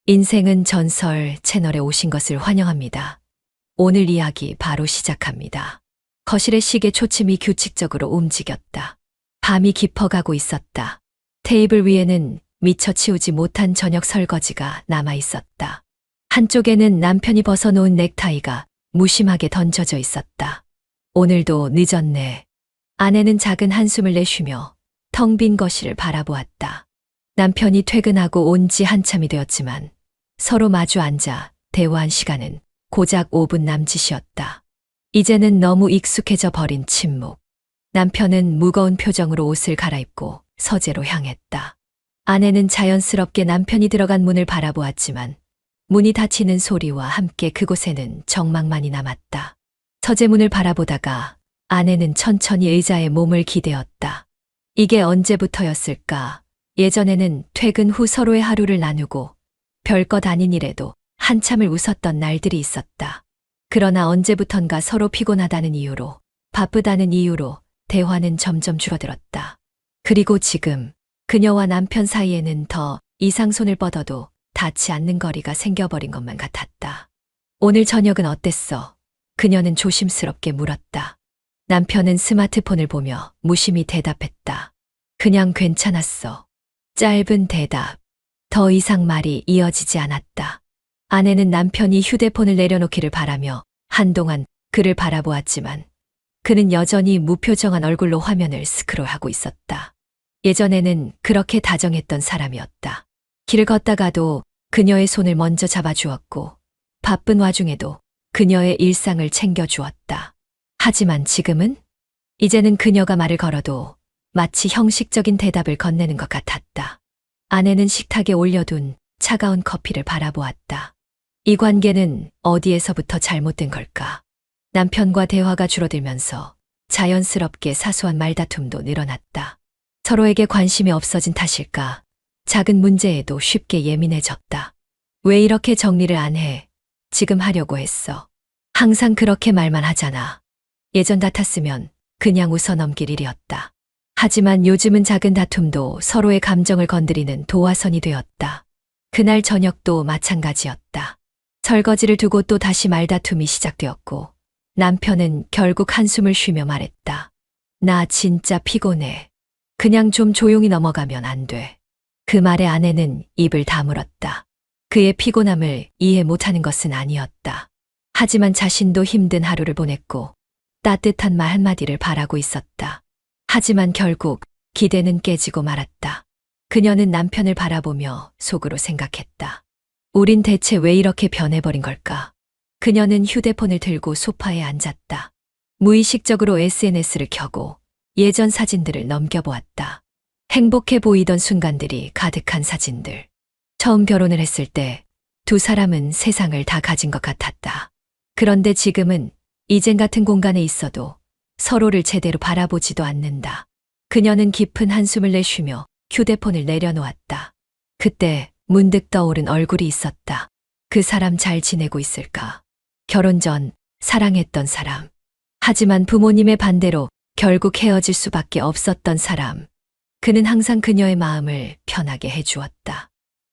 인생은 전설 채널에 오신 것을 환영합니다. 오늘 이야기 바로 시작합니다. 거실의 시계 초침이 규칙적으로 움직였다. 밤이 깊어가고 있었다. 테이블 위에는 미처 치우지 못한 저녁 설거지가 남아 있었다. 한쪽에는 남편이 벗어놓은 넥타이가 무심하게 던져져 있었다. 오늘도 늦었네. 아내는 작은 한숨을 내쉬며 텅 빈 거실을 바라보았다. 남편이 퇴근하고 온 지 한참이 되었지만 서로 마주 앉아 대화한 시간은 고작 5분 남짓이었다. 이제는 너무 익숙해져 버린 침묵. 남편은 무거운 표정으로 옷을 갈아입고 서재로 향했다. 아내는 자연스럽게 남편이 들어간 문을 바라보았지만 문이 닫히는 소리와 함께 그곳에는 정막만이 남았다. 서재 문을 바라보다가 아내는 천천히 의자에 몸을 기대었다. 이게 언제부터였을까? 예전에는 퇴근 후 서로의 하루를 나누고 별것 아닌 일에도 한참을 웃었던 날들이 있었다. 그러나 언제부턴가 서로 피곤하다는 이유로, 바쁘다는 이유로 대화는 점점 줄어들었다. 그리고 지금 그녀와 남편 사이에는 더 이상 손을 뻗어도 닿지 않는 거리가 생겨버린 것만 같았다. 오늘 저녁은 어땠어? 그녀는 조심스럽게 물었다. 남편은 스마트폰을 보며 무심히 대답했다. 그냥 괜찮았어. 짧은 대답. 더 이상 말이 이어지지 않았다. 아내는 남편이 휴대폰을 내려놓기를 바라며 한동안 그를 바라보았지만 그는 여전히 무표정한 얼굴로 화면을 스크롤하고 있었다. 예전에는 그렇게 다정했던 사람이었다. 길을 걷다가도 그녀의 손을 먼저 잡아주었고 바쁜 와중에도 그녀의 일상을 챙겨주었다. 하지만 지금은? 이제는 그녀가 말을 걸어도 마치 형식적인 대답을 건네는 것 같았다. 아내는 식탁에 올려둔 차가운 커피를 바라보았다. 이 관계는 어디에서부터 잘못된 걸까? 남편과 대화가 줄어들면서 자연스럽게 사소한 말다툼도 늘어났다. 서로에게 관심이 없어진 탓일까? 작은 문제에도 쉽게 예민해졌다. 왜 이렇게 정리를 안 해? 지금 하려고 했어. 항상 그렇게 말만 하잖아. 예전 같았으면 그냥 웃어 넘길 일이었다. 하지만 요즘은 작은 다툼도 서로의 감정을 건드리는 도화선이 되었다. 그날 저녁도 마찬가지였다. 설거지를 두고 또 다시 말다툼이 시작되었고 남편은 결국 한숨을 쉬며 말했다. 나 진짜 피곤해. 그냥 좀 조용히 넘어가면 안 돼. 그 말에 아내는 입을 다물었다. 그의 피곤함을 이해 못하는 것은 아니었다. 하지만 자신도 힘든 하루를 보냈고 따뜻한 말 한마디를 바라고 있었다. 하지만 결국 기대는 깨지고 말았다. 그녀는 남편을 바라보며 속으로 생각했다. 우린 대체 왜 이렇게 변해버린 걸까? 그녀는 휴대폰을 들고 소파에 앉았다. 무의식적으로 SNS를 켜고 예전 사진들을 넘겨보았다. 행복해 보이던 순간들이 가득한 사진들. 처음 결혼을 했을 때 두 사람은 세상을 다 가진 것 같았다. 그런데 지금은 이젠 같은 공간에 있어도 서로를 제대로 바라보지도 않는다. 그녀는 깊은 한숨을 내쉬며 휴대폰을 내려놓았다. 그때 문득 떠오른 얼굴이 있었다. 그 사람 잘 지내고 있을까? 결혼 전 사랑했던 사람. 하지만 부모님의 반대로 결국 헤어질 수밖에 없었던 사람. 그는 항상 그녀의 마음을 편하게 해주었다.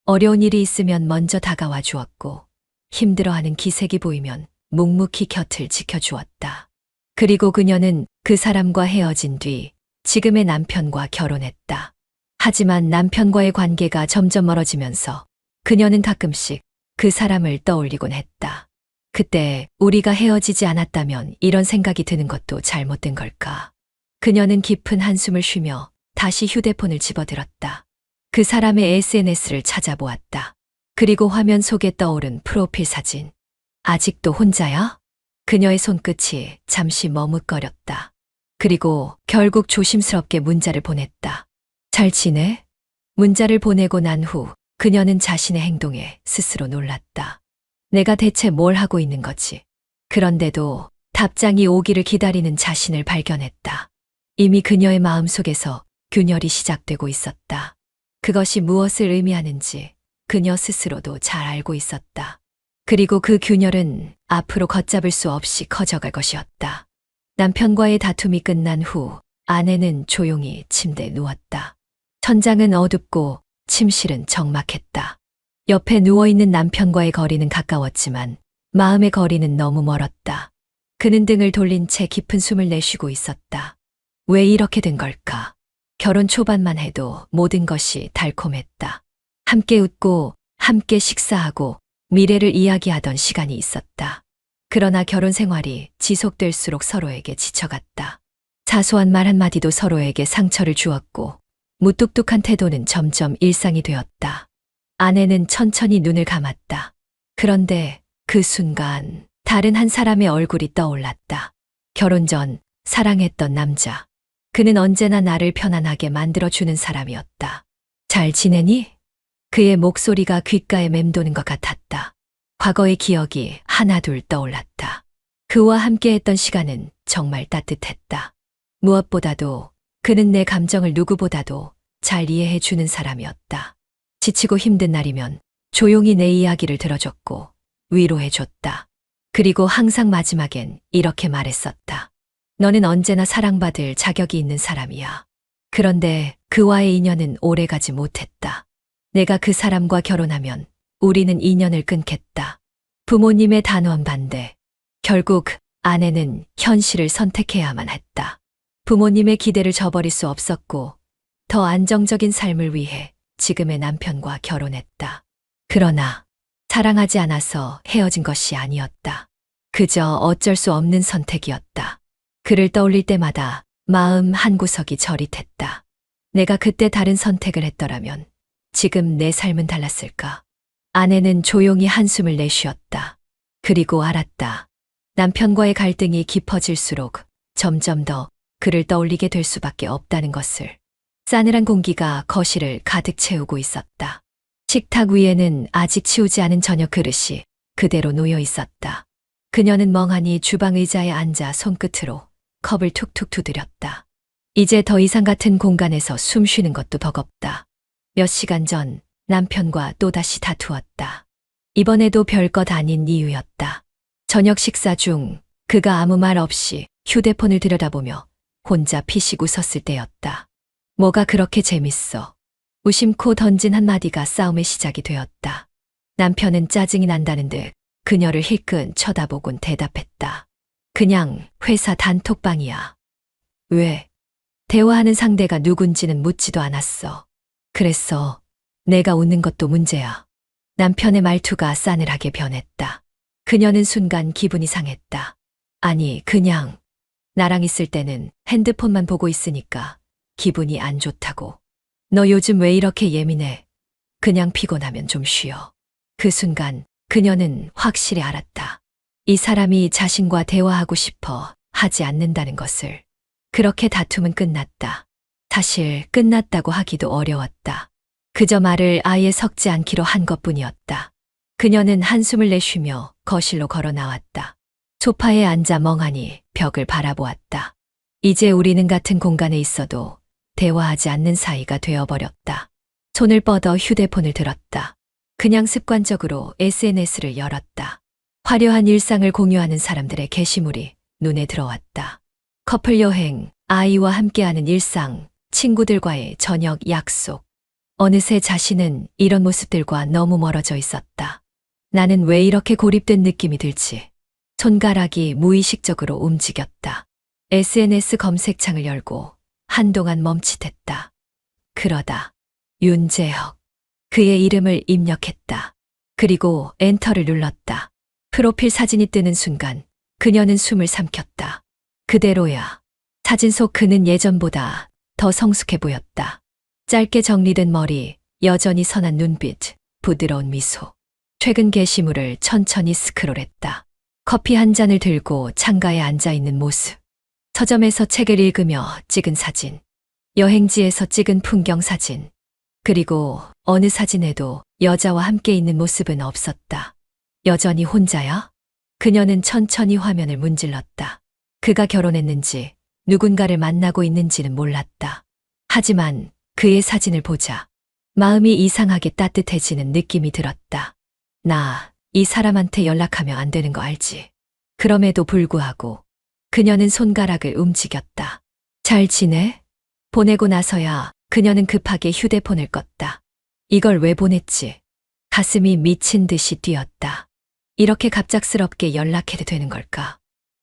어려운 일이 있으면 먼저 다가와 주었고 힘들어하는 기색이 보이면 묵묵히 곁을 지켜주었다. 그리고 그녀는 그 사람과 헤어진 뒤 지금의 남편과 결혼했다. 하지만 남편과의 관계가 점점 멀어지면서 그녀는 가끔씩 그 사람을 떠올리곤 했다. 그때 우리가 헤어지지 않았다면 이런 생각이 드는 것도 잘못된 걸까? 그녀는 깊은 한숨을 쉬며 다시 휴대폰을 집어들었다. 그 사람의 SNS를 찾아보았다. 그리고 화면 속에 떠오른 프로필 사진. 아직도 혼자야? 그녀의 손끝이 잠시 머뭇거렸다. 그리고 결국 조심스럽게 문자를 보냈다. 잘 지내? 문자를 보내고 난 후 그녀는 자신의 행동에 스스로 놀랐다. 내가 대체 뭘 하고 있는 거지? 그런데도 답장이 오기를 기다리는 자신을 발견했다. 이미 그녀의 마음속에서 균열이 시작되고 있었다. 그것이 무엇을 의미하는지 그녀 스스로도 잘 알고 있었다. 그리고 그 균열은 앞으로 걷잡을 수 없이 커져갈 것이었다. 남편과의 다툼이 끝난 후 아내는 조용히 침대에 누웠다. 천장은 어둡고 침실은 적막했다. 옆에 누워있는 남편과의 거리는 가까웠지만 마음의 거리는 너무 멀었다. 그는 등을 돌린 채 깊은 숨을 내쉬고 있었다. 왜 이렇게 된 걸까? 결혼 초반만 해도 모든 것이 달콤했다. 함께 웃고 함께 식사하고 미래를 이야기하던 시간이 있었다. 그러나 결혼 생활이 지속될수록 서로에게 지쳐갔다. 사소한 말 한마디도 서로에게 상처를 주었고 무뚝뚝한 태도는 점점 일상이 되었다. 아내는 천천히 눈을 감았다. 그런데 그 순간 다른 한 사람의 얼굴이 떠올랐다. 결혼 전 사랑했던 남자. 그는 언제나 나를 편안하게 만들어주는 사람이었다. 잘 지내니? 그의 목소리가 귓가에 맴도는 것 같았다. 과거의 기억이 하나둘 떠올랐다. 그와 함께했던 시간은 정말 따뜻했다. 무엇보다도 그는 내 감정을 누구보다도 잘 이해해 주는 사람이었다. 지치고 힘든 날이면 조용히 내 이야기를 들어줬고 위로해 줬다. 그리고 항상 마지막엔 이렇게 말했었다. 너는 언제나 사랑받을 자격이 있는 사람이야. 그런데 그와의 인연은 오래가지 못했다. 내가 그 사람과 결혼하면 우리는 인연을 끊겠다. 부모님의 단호한 반대. 결국 아내는 현실을 선택해야만 했다. 부모님의 기대를 저버릴 수 없었고 더 안정적인 삶을 위해 지금의 남편과 결혼했다. 그러나 사랑하지 않아서 헤어진 것이 아니었다. 그저 어쩔 수 없는 선택이었다. 그를 떠올릴 때마다 마음 한구석이 저릿했다. 내가 그때 다른 선택을 했더라면 지금 내 삶은 달랐을까? 아내는 조용히 한숨을 내쉬었다. 그리고 알았다. 남편과의 갈등이 깊어질수록 점점 더 그를 떠올리게 될 수밖에 없다는 것을. 싸늘한 공기가 거실을 가득 채우고 있었다. 식탁 위에는 아직 치우지 않은 저녁 그릇이 그대로 놓여 있었다. 그녀는 멍하니 주방 의자에 앉아 손끝으로 컵을 툭툭 두드렸다. 이제 더 이상 같은 공간에서 숨 쉬는 것도 버겁다. 몇 시간 전 남편과 또다시 다투었다. 이번에도 별것 아닌 이유였다. 저녁 식사 중 그가 아무 말 없이 휴대폰을 들여다보며 혼자 피식 웃었을 때였다. 뭐가 그렇게 재밌어? 무심코 던진 한마디가 싸움의 시작이 되었다. 남편은 짜증이 난다는 듯 그녀를 힐끗 쳐다보곤 대답했다. 그냥 회사 단톡방이야. 왜? 대화하는 상대가 누군지는 묻지도 않았어. 그랬어. 내가 웃는 것도 문제야. 남편의 말투가 싸늘하게 변했다. 그녀는 순간 기분이 상했다. 아니, 그냥 나랑 있을 때는 핸드폰만 보고 있으니까 기분이 안 좋다고. 너 요즘 왜 이렇게 예민해? 그냥 피곤하면 좀 쉬어. 그 순간 그녀는 확실히 알았다. 이 사람이 자신과 대화하고 싶어 하지 않는다는 것을. 그렇게 다툼은 끝났다. 사실 끝났다고 하기도 어려웠다. 그저 말을 아예 섞지 않기로 한 것뿐이었다. 그녀는 한숨을 내쉬며 거실로 걸어 나왔다. 소파에 앉아 멍하니 벽을 바라보았다. 이제 우리는 같은 공간에 있어도 대화하지 않는 사이가 되어버렸다. 손을 뻗어 휴대폰을 들었다. 그냥 습관적으로 SNS를 열었다. 화려한 일상을 공유하는 사람들의 게시물이 눈에 들어왔다. 커플 여행, 아이와 함께하는 일상, 친구들과의 저녁 약속. 어느새 자신은 이런 모습들과 너무 멀어져 있었다. 나는 왜 이렇게 고립된 느낌이 들지? 손가락이 무의식적으로 움직였다. SNS 검색창을 열고 한동안 멈칫했다. 그러다 윤재혁. 그의 이름을 입력했다. 그리고 엔터를 눌렀다. 프로필 사진이 뜨는 순간 그녀는 숨을 삼켰다. 그대로야. 사진 속 그는 예전보다 더 성숙해 보였다. 짧게 정리된 머리, 여전히 선한 눈빛, 부드러운 미소. 최근 게시물을 천천히 스크롤했다. 커피 한 잔을 들고 창가에 앉아있는 모습. 서점에서 책을 읽으며 찍은 사진. 여행지에서 찍은 풍경 사진. 그리고 어느 사진에도 여자와 함께 있는 모습은 없었다. 여전히 혼자야? 그녀는 천천히 화면을 문질렀다. 그가 결혼했는지 누군가를 만나고 있는지는 몰랐다. 하지만 그의 사진을 보자 마음이 이상하게 따뜻해지는 느낌이 들었다. 나 이 사람한테 연락하면 안 되는 거 알지? 그럼에도 불구하고 그녀는 손가락을 움직였다. 잘 지내? 보내고 나서야 그녀는 급하게 휴대폰을 껐다. 이걸 왜 보냈지? 가슴이 미친 듯이 뛰었다. 이렇게 갑작스럽게 연락해도 되는 걸까?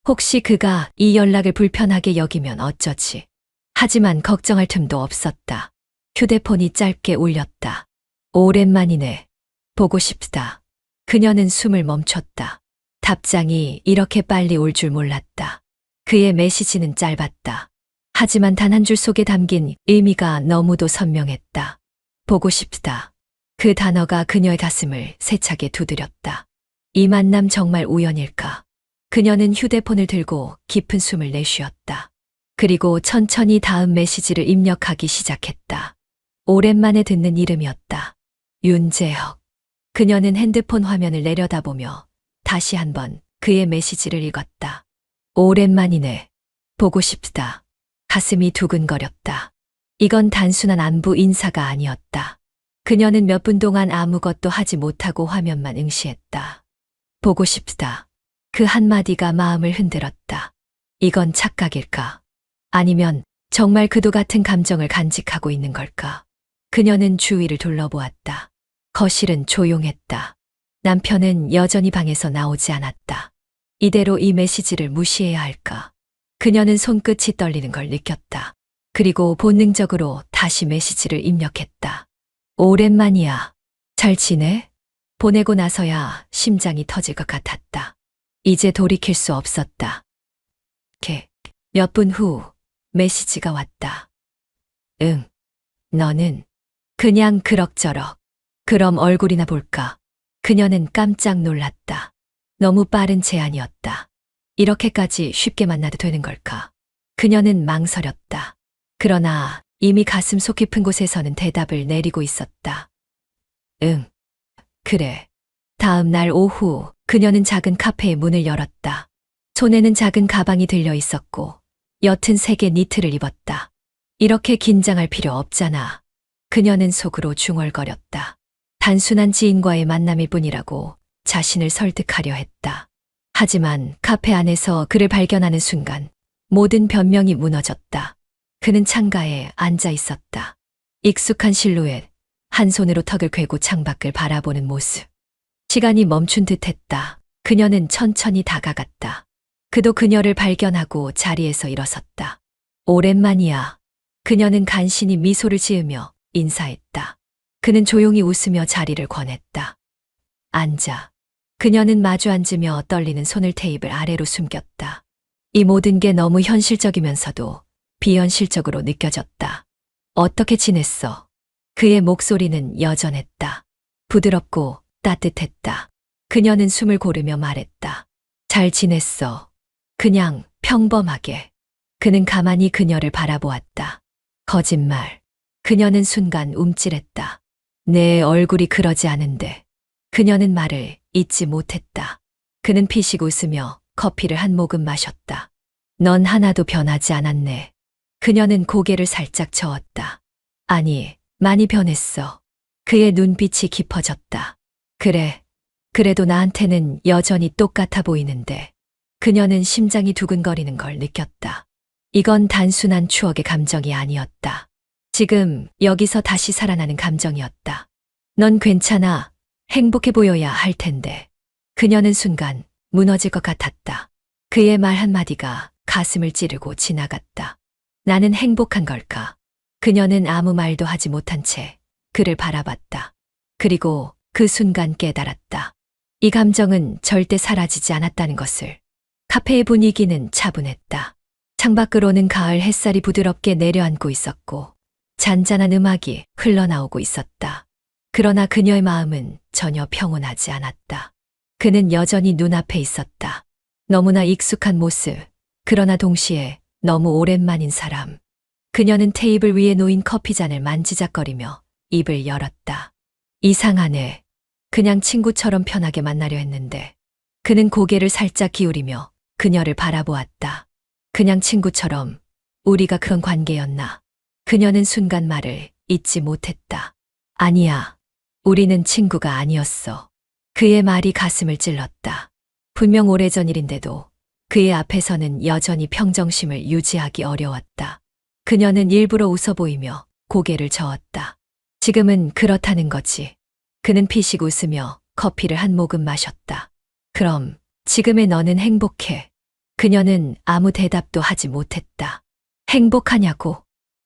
혹시 그가 이 연락을 불편하게 여기면 어쩌지? 하지만 걱정할 틈도 없었다. 휴대폰이 짧게 울렸다. 오랜만이네. 보고 싶다. 그녀는 숨을 멈췄다. 답장이 이렇게 빨리 올 줄 몰랐다. 그의 메시지는 짧았다. 하지만 단 한 줄 속에 담긴 의미가 너무도 선명했다. 보고 싶다. 그 단어가 그녀의 가슴을 세차게 두드렸다. 이 만남 정말 우연일까? 그녀는 휴대폰을 들고 깊은 숨을 내쉬었다. 그리고 천천히 다음 메시지를 입력하기 시작했다. 오랜만에 듣는 이름이었다. 윤재혁. 그녀는 핸드폰 화면을 내려다보며 다시 한번 그의 메시지를 읽었다. 오랜만이네. 보고 싶다. 가슴이 두근거렸다. 이건 단순한 안부 인사가 아니었다. 그녀는 몇 분 동안 아무것도 하지 못하고 화면만 응시했다. 보고 싶다. 그 한마디가 마음을 흔들었다. 이건 착각일까? 아니면 정말 그도 같은 감정을 간직하고 있는 걸까? 그녀는 주위를 둘러보았다. 거실은 조용했다. 남편은 여전히 방에서 나오지 않았다. 이대로 이 메시지를 무시해야 할까? 그녀는 손끝이 떨리는 걸 느꼈다. 그리고 본능적으로 다시 메시지를 입력했다. 오랜만이야. 잘 지내? 보내고 나서야 심장이 터질 것 같았다. 이제 돌이킬 수 없었다. 몇 분 후 메시지가 왔다. 응. 너는? 그냥 그럭저럭. 그럼 얼굴이나 볼까? 그녀는 깜짝 놀랐다. 너무 빠른 제안이었다. 이렇게까지 쉽게 만나도 되는 걸까? 그녀는 망설였다. 그러나 이미 가슴 속 깊은 곳에서는 대답을 내리고 있었다. 응. 그래. 다음 날 오후 그녀는 작은 카페의 문을 열었다. 손에는 작은 가방이 들려 있었고 옅은 색의 니트를 입었다. 이렇게 긴장할 필요 없잖아. 그녀는 속으로 중얼거렸다. 단순한 지인과의 만남일 뿐이라고 자신을 설득하려 했다. 하지만 카페 안에서 그를 발견하는 순간 모든 변명이 무너졌다. 그는 창가에 앉아 있었다. 익숙한 실루엣, 한 손으로 턱을 괴고 창밖을 바라보는 모습. 시간이 멈춘 듯했다. 그녀는 천천히 다가갔다. 그도 그녀를 발견하고 자리에서 일어섰다. 오랜만이야. 그녀는 간신히 미소를 지으며 인사했다. 그는 조용히 웃으며 자리를 권했다. 앉아. 그녀는 마주 앉으며 떨리는 손을 테이블 아래로 숨겼다. 이 모든 게 너무 현실적이면서도 비현실적으로 느껴졌다. 어떻게 지냈어? 그의 목소리는 여전했다. 부드럽고 따뜻했다. 그녀는 숨을 고르며 말했다. 잘 지냈어. 그냥 평범하게. 그는 가만히 그녀를 바라보았다. 거짓말. 그녀는 순간 움찔했다. 내 얼굴이 그러지 않은데. 그녀는 말을 잇지 못했다. 그는 피식 웃으며 커피를 한 모금 마셨다. 넌 하나도 변하지 않았네. 그녀는 고개를 살짝 저었다. 아니, 많이 변했어. 그의 눈빛이 깊어졌다. 그래. 그래도 나한테는 여전히 똑같아 보이는데. 그녀는 심장이 두근거리는 걸 느꼈다. 이건 단순한 추억의 감정이 아니었다. 지금 여기서 다시 살아나는 감정이었다. 넌 괜찮아. 행복해 보여야 할 텐데. 그녀는 순간 무너질 것 같았다. 그의 말 한마디가 가슴을 찌르고 지나갔다. 나는 행복한 걸까? 그녀는 아무 말도 하지 못한 채 그를 바라봤다. 그리고 그 순간 깨달았다. 이 감정은 절대 사라지지 않았다는 것을. 카페의 분위기는 차분했다. 창밖으로는 가을 햇살이 부드럽게 내려앉고 있었고 잔잔한 음악이 흘러나오고 있었다. 그러나 그녀의 마음은 전혀 평온하지 않았다. 그는 여전히 눈앞에 있었다. 너무나 익숙한 모습, 그러나 동시에 너무 오랜만인 사람. 그녀는 테이블 위에 놓인 커피잔을 만지작거리며 입을 열었다. 이상하네. 그냥 친구처럼 편하게 만나려 했는데. 그는 고개를 살짝 기울이며 그녀를 바라보았다. 그냥 친구처럼 우리가 그런 관계였나? 그녀는 순간 말을 잇지 못했다. 아니야. 우리는 친구가 아니었어. 그의 말이 가슴을 찔렀다. 분명 오래전 일인데도 그의 앞에서는 여전히 평정심을 유지하기 어려웠다. 그녀는 일부러 웃어 보이며 고개를 저었다. 지금은 그렇다는 거지. 그는 피식 웃으며 커피를 한 모금 마셨다. 그럼 지금의 너는 행복해. 그녀는 아무 대답도 하지 못했다. 행복하냐고?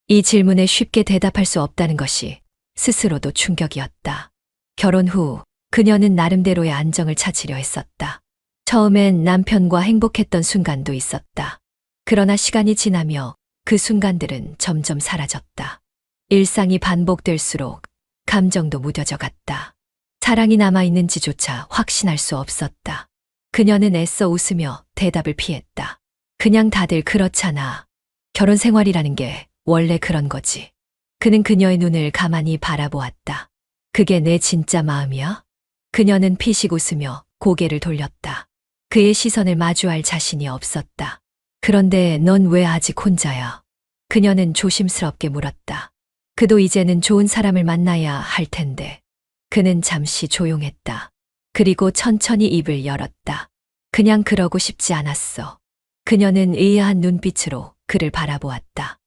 이 질문에 쉽게 대답할 수 없다는 것이 스스로도 충격이었다. 결혼 후 그녀는 나름대로의 안정을 찾으려 했었다. 처음엔 남편과 행복했던 순간도 있었다. 그러나 시간이 지나며 그 순간들은 점점 사라졌다. 일상이 반복될수록 감정도 무뎌져 갔다. 사랑이 남아있는지조차 확신할 수 없었다. 그녀는 애써 웃으며 대답을 피했다. 그냥 다들 그렇잖아. 결혼 생활이라는 게 원래 그런 거지. 그는 그녀의 눈을 가만히 바라보았다. 그게 내 진짜 마음이야? 그녀는 피식 웃으며 고개를 돌렸다. 그의 시선을 마주할 자신이 없었다. 그런데 넌 왜 아직 혼자야? 그녀는 조심스럽게 물었다. 그도 이제는 좋은 사람을 만나야 할 텐데. 그는 잠시 조용했다. 그리고 천천히 입을 열었다. 그냥 그러고 싶지 않았어. 그녀는 의아한 눈빛으로 그를 바라보았다.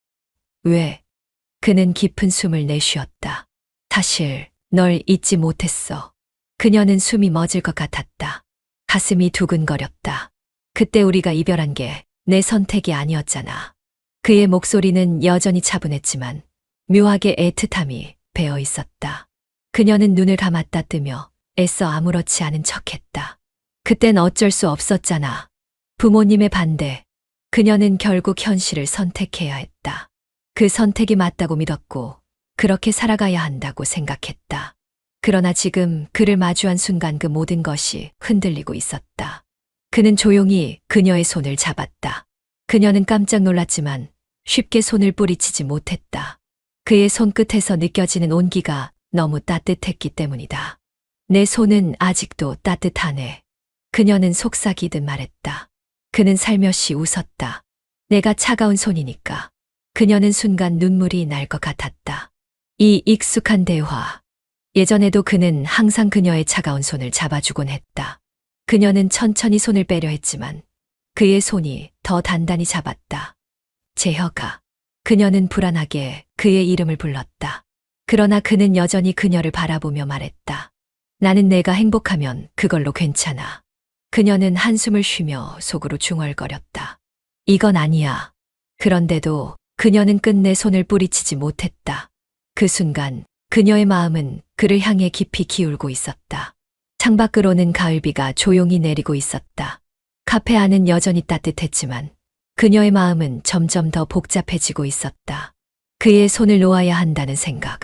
왜? 그는 깊은 숨을 내쉬었다. 사실 널 잊지 못했어. 그녀는 숨이 멎을 것 같았다. 가슴이 두근거렸다. 그때 우리가 이별한 게 내 선택이 아니었잖아. 그의 목소리는 여전히 차분했지만 묘하게 애틋함이 배어 있었다. 그녀는 눈을 감았다 뜨며 애써 아무렇지 않은 척했다. 그땐 어쩔 수 없었잖아. 부모님의 반대. 그녀는 결국 현실을 선택해야 했다. 그 선택이 맞다고 믿었고 그렇게 살아가야 한다고 생각했다. 그러나 지금 그를 마주한 순간 그 모든 것이 흔들리고 있었다. 그는 조용히 그녀의 손을 잡았다. 그녀는 깜짝 놀랐지만 쉽게 손을 뿌리치지 못했다. 그의 손끝에서 느껴지는 온기가 너무 따뜻했기 때문이다. 내 손은 아직도 따뜻하네. 그녀는 속삭이듯 말했다. 그는 살며시 웃었다. 내가 차가운 손이니까. 그녀는 순간 눈물이 날 것 같았다. 이 익숙한 대화. 예전에도 그는 항상 그녀의 차가운 손을 잡아주곤 했다. 그녀는 천천히 손을 빼려 했지만 그의 손이 더 단단히 잡았다. 재혁아. 그녀는 불안하게 그의 이름을 불렀다. 그러나 그는 여전히 그녀를 바라보며 말했다. 나는 내가 행복하면 그걸로 괜찮아. 그녀는 한숨을 쉬며 속으로 중얼거렸다. 이건 아니야. 그런데도 그녀는 끝내 손을 뿌리치지 못했다. 그 순간 그녀의 마음은 그를 향해 깊이 기울고 있었다. 창밖으로는 가을비가 조용히 내리고 있었다. 카페 안은 여전히 따뜻했지만 그녀의 마음은 점점 더 복잡해지고 있었다. 그의 손을 놓아야 한다는 생각.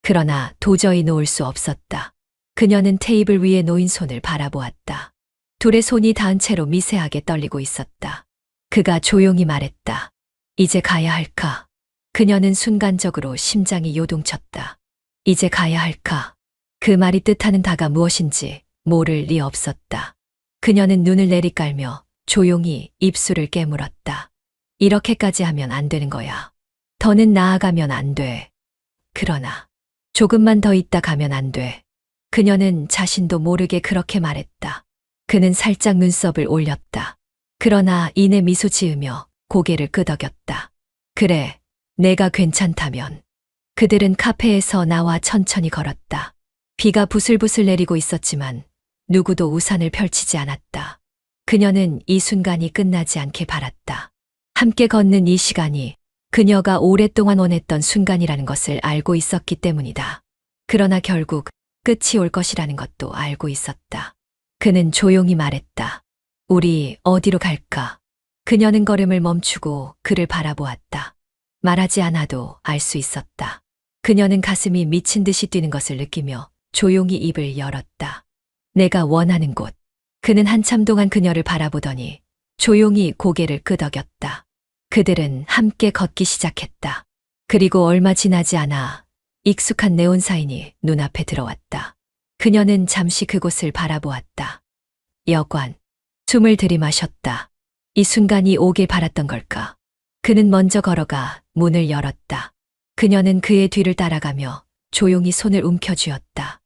그러나 도저히 놓을 수 없었다. 그녀는 테이블 위에 놓인 손을 바라보았다. 둘의 손이 닿은 채로 미세하게 떨리고 있었다. 그가 조용히 말했다. 이제 가야 할까? 그녀는 순간적으로 심장이 요동쳤다. 이제 가야 할까? 그 말이 뜻하는 다가 무엇인지 모를 리 없었다. 그녀는 눈을 내리깔며 조용히 입술을 깨물었다. 이렇게까지 하면 안 되는 거야. 더는 나아가면 안 돼. 그러나 조금만 더 있다 가면 안 돼. 그녀는 자신도 모르게 그렇게 말했다. 그는 살짝 눈썹을 올렸다. 그러나 이내 미소 지으며 고개를 끄덕였다. 그래, 내가 괜찮다면. 그들은 카페에서 나와 천천히 걸었다. 비가 부슬부슬 내리고 있었지만 누구도 우산을 펼치지 않았다. 그녀는 이 순간이 끝나지 않게 바랐다. 함께 걷는 이 시간이 그녀가 오랫동안 원했던 순간이라는 것을 알고 있었기 때문이다. 그러나 결국 끝이 올 것이라는 것도 알고 있었다. 그는 조용히 말했다. 우리 어디로 갈까? 그녀는 걸음을 멈추고 그를 바라보았다. 말하지 않아도 알 수 있었다. 그녀는 가슴이 미친 듯이 뛰는 것을 느끼며 조용히 입을 열었다. 내가 원하는 곳. 그는 한참 동안 그녀를 바라보더니 조용히 고개를 끄덕였다. 그들은 함께 걷기 시작했다. 그리고 얼마 지나지 않아 익숙한 네온사인이 눈앞에 들어왔다. 그녀는 잠시 그곳을 바라보았다. 여관. 숨을 들이마셨다. 이 순간이 오길 바랐던 걸까? 그는 먼저 걸어가 문을 열었다. 그녀는 그의 뒤를 따라가며 조용히 손을 움켜쥐었다.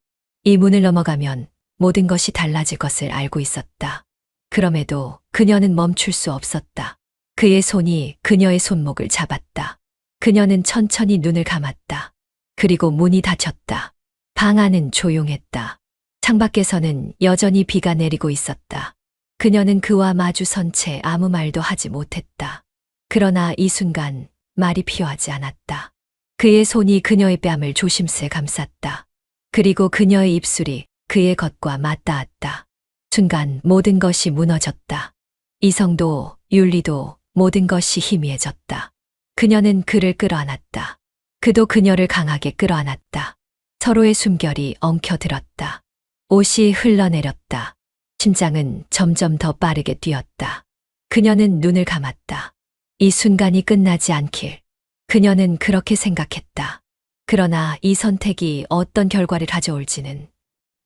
이 문을 넘어가면 모든 것이 달라질 것을 알고 있었다. 그럼에도 그녀는 멈출 수 없었다. 그의 손이 그녀의 손목을 잡았다. 그녀는 천천히 눈을 감았다. 그리고 문이 닫혔다. 방 안은 조용했다. 창밖에서는 여전히 비가 내리고 있었다. 그녀는 그와 마주선 채 아무 말도 하지 못했다. 그러나 이 순간 말이 필요하지 않았다. 그의 손이 그녀의 뺨을 조심스레 감쌌다. 그리고 그녀의 입술이 그의 겉과 맞닿았다. 순간 모든 것이 무너졌다. 이성도 윤리도 모든 것이 희미해졌다. 그녀는 그를 끌어안았다. 그도 그녀를 강하게 끌어안았다. 서로의 숨결이 엉켜들었다. 옷이 흘러내렸다. 심장은 점점 더 빠르게 뛰었다. 그녀는 눈을 감았다. 이 순간이 끝나지 않길. 그녀는 그렇게 생각했다. 그러나 이 선택이 어떤 결과를 가져올지는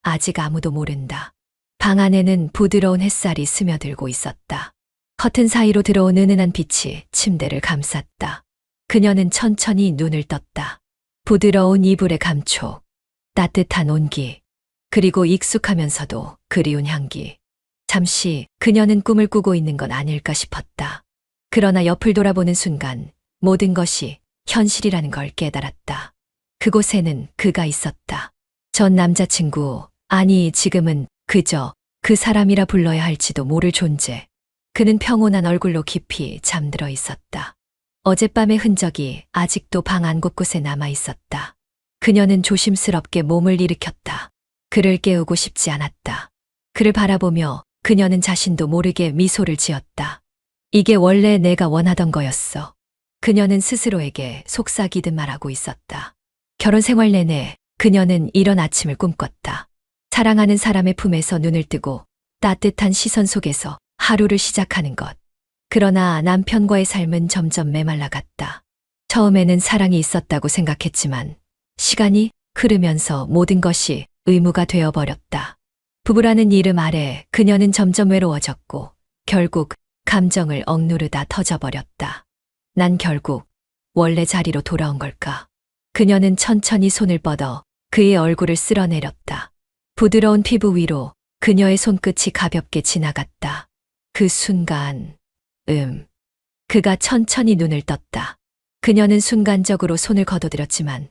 아직 아무도 모른다. 방 안에는 부드러운 햇살이 스며들고 있었다. 커튼 사이로 들어온 은은한 빛이 침대를 감쌌다. 그녀는 천천히 눈을 떴다. 부드러운 이불의 감촉, 따뜻한 온기, 그리고 익숙하면서도 그리운 향기. 잠시 그녀는 꿈을 꾸고 있는 건 아닐까 싶었다. 그러나 옆을 돌아보는 순간 모든 것이 현실이라는 걸 깨달았다. 그곳에는 그가 있었다. 전 남자친구, 아니 지금은 그저 그 사람이라 불러야 할지도 모를 존재. 그는 평온한 얼굴로 깊이 잠들어 있었다. 어젯밤의 흔적이 아직도 방 안 곳곳에 남아 있었다. 그녀는 조심스럽게 몸을 일으켰다. 그를 깨우고 싶지 않았다. 그를 바라보며 그녀는 자신도 모르게 미소를 지었다. 이게 원래 내가 원하던 거였어. 그녀는 스스로에게 속삭이듯 말하고 있었다. 결혼 생활 내내 그녀는 이런 아침을 꿈꿨다. 사랑하는 사람의 품에서 눈을 뜨고 따뜻한 시선 속에서 하루를 시작하는 것. 그러나 남편과의 삶은 점점 메말라갔다. 처음에는 사랑이 있었다고 생각했지만 시간이 흐르면서 모든 것이 의무가 되어버렸다. 부부라는 이름 아래 그녀는 점점 외로워졌고 결국 감정을 억누르다 터져버렸다. 난 결국 원래 자리로 돌아온 걸까? 그녀는 천천히 손을 뻗어 그의 얼굴을 쓸어내렸다. 부드러운 피부 위로 그녀의 손끝이 가볍게 지나갔다. 그 순간, 그가 천천히 눈을 떴다. 그녀는 순간적으로 손을 거둬들였지만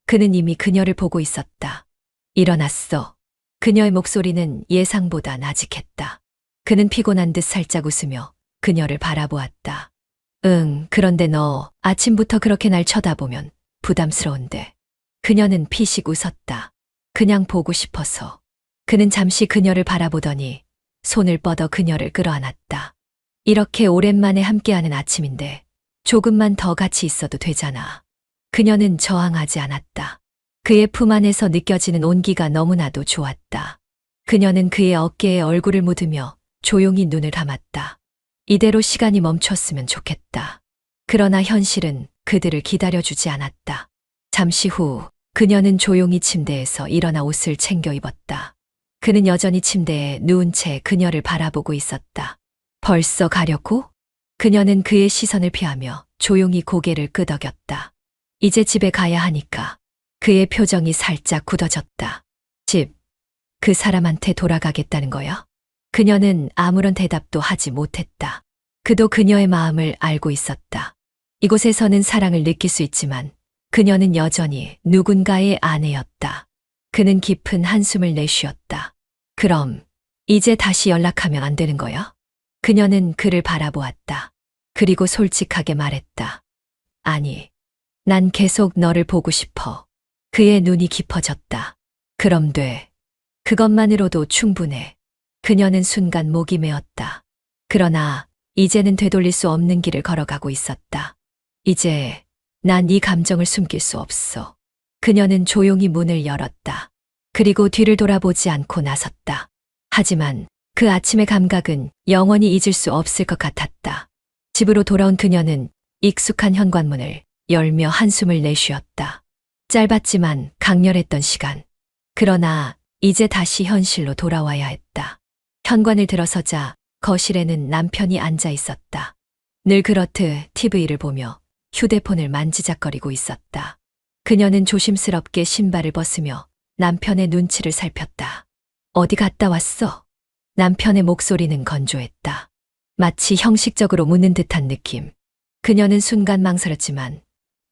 그는 이미 그녀를 보고 있었다. 일어났어. 그녀의 목소리는 예상보다 나직했다. 그는 피곤한 듯 살짝 웃으며 그녀를 바라보았다. 그런데 너 아침부터 그렇게 날 쳐다보면 부담스러운데. 그녀는 피식 웃었다. 그냥 보고 싶어서. 그는 잠시 그녀를 바라보더니 손을 뻗어 그녀를 끌어안았다. 이렇게 오랜만에 함께하는 아침인데 조금만 더 같이 있어도 되잖아. 그녀는 저항하지 않았다. 그의 품 안에서 느껴지는 온기가 너무나도 좋았다. 그녀는 그의 어깨에 얼굴을 묻으며 조용히 눈을 감았다. 이대로 시간이 멈췄으면 좋겠다. 그러나 현실은 그들을 기다려주지 않았다. 잠시 후 그녀는 조용히 침대에서 일어나 옷을 챙겨 입었다. 그는 여전히 침대에 누운 채 그녀를 바라보고 있었다. 벌써 가려고? 그녀는 그의 시선을 피하며 조용히 고개를 끄덕였다. 이제 집에 가야 하니까. 그의 표정이 살짝 굳어졌다. 집, 그 사람한테 돌아가겠다는 거야? 그녀는 아무런 대답도 하지 못했다. 그도 그녀의 마음을 알고 있었다. 이곳에서는 사랑을 느낄 수 있지만 그녀는 여전히 누군가의 아내였다. 그는 깊은 한숨을 내쉬었다. 그럼 이제 다시 연락하면 안 되는 거야? 그녀는 그를 바라보았다. 그리고 솔직하게 말했다. 아니, 난 계속 너를 보고 싶어. 그의 눈이 깊어졌다. 그럼 돼. 그것만으로도 충분해. 그녀는 순간 목이 메었다. 그러나 이제는 되돌릴 수 없는 길을 걸어가고 있었다. 이제 난 네 감정을 숨길 수 없어. 그녀는 조용히 문을 열었다. 그리고 뒤를 돌아보지 않고 나섰다. 하지만 그 아침의 감각은 영원히 잊을 수 없을 것 같았다. 집으로 돌아온 그녀는 익숙한 현관문을 열며 한숨을 내쉬었다. 짧았지만 강렬했던 시간. 그러나 이제 다시 현실로 돌아와야 했다. 현관을 들어서자 거실에는 남편이 앉아 있었다. 늘 그렇듯 TV를 보며 휴대폰을 만지작거리고 있었다. 그녀는 조심스럽게 신발을 벗으며 남편의 눈치를 살폈다. 어디 갔다 왔어? 남편의 목소리는 건조했다. 마치 형식적으로 묻는 듯한 느낌. 그녀는 순간 망설였지만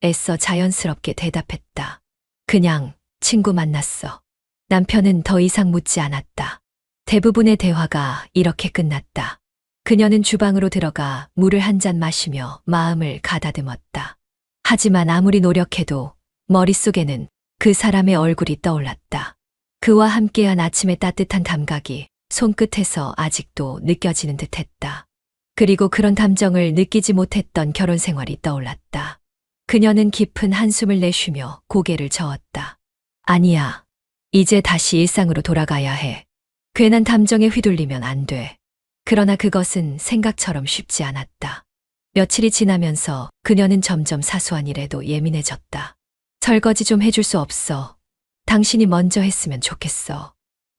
애써 자연스럽게 대답했다. 그냥 친구 만났어. 남편은 더 이상 묻지 않았다. 대부분의 대화가 이렇게 끝났다. 그녀는 주방으로 들어가 물을 한 잔 마시며 마음을 가다듬었다. 하지만 아무리 노력해도 머릿속에는 그 사람의 얼굴이 떠올랐다. 그와 함께한 아침의 따뜻한 감각이 손끝에서 아직도 느껴지는 듯했다. 그리고 그런 감정을 느끼지 못했던 결혼 생활이 떠올랐다. 그녀는 깊은 한숨을 내쉬며 고개를 저었다. 아니야. 이제 다시 일상으로 돌아가야 해. 괜한 감정에 휘둘리면 안 돼. 그러나 그것은 생각처럼 쉽지 않았다. 며칠이 지나면서 그녀는 점점 사소한 일에도 예민해졌다. 설거지 좀 해줄 수 없어. 당신이 먼저 했으면 좋겠어.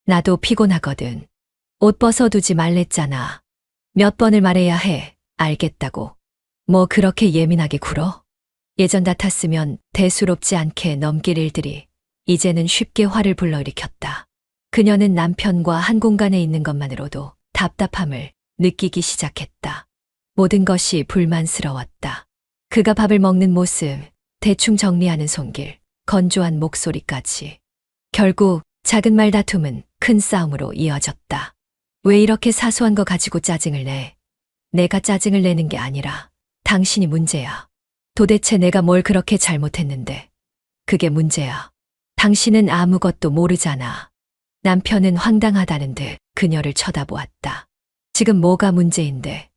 나도 피곤하거든. 옷 벗어두지 말랬잖아. 몇 번을 말해야 해. 알겠다고. 뭐 그렇게 예민하게 굴어? 예전 같았으면 대수롭지 않게 넘길 일들이 이제는 쉽게 화를 불러일으켰다. 그녀는 남편과 한 공간에 있는 것만으로도 답답함을 느끼기 시작했다. 모든 것이 불만스러웠다. 그가 밥을 먹는 모습, 대충 정리하는 손길, 건조한 목소리까지. 결국 작은 말다툼은 큰 싸움으로 이어졌다. 왜 이렇게 사소한 거 가지고 짜증을 내? 내가 짜증을 내는 게 아니라 당신이 문제야. 도대체 내가 뭘 그렇게 잘못했는데? 그게 문제야. 당신은 아무것도 모르잖아. 남편은 황당하다는 듯 그녀를 쳐다보았다. 지금 뭐가 문제인데?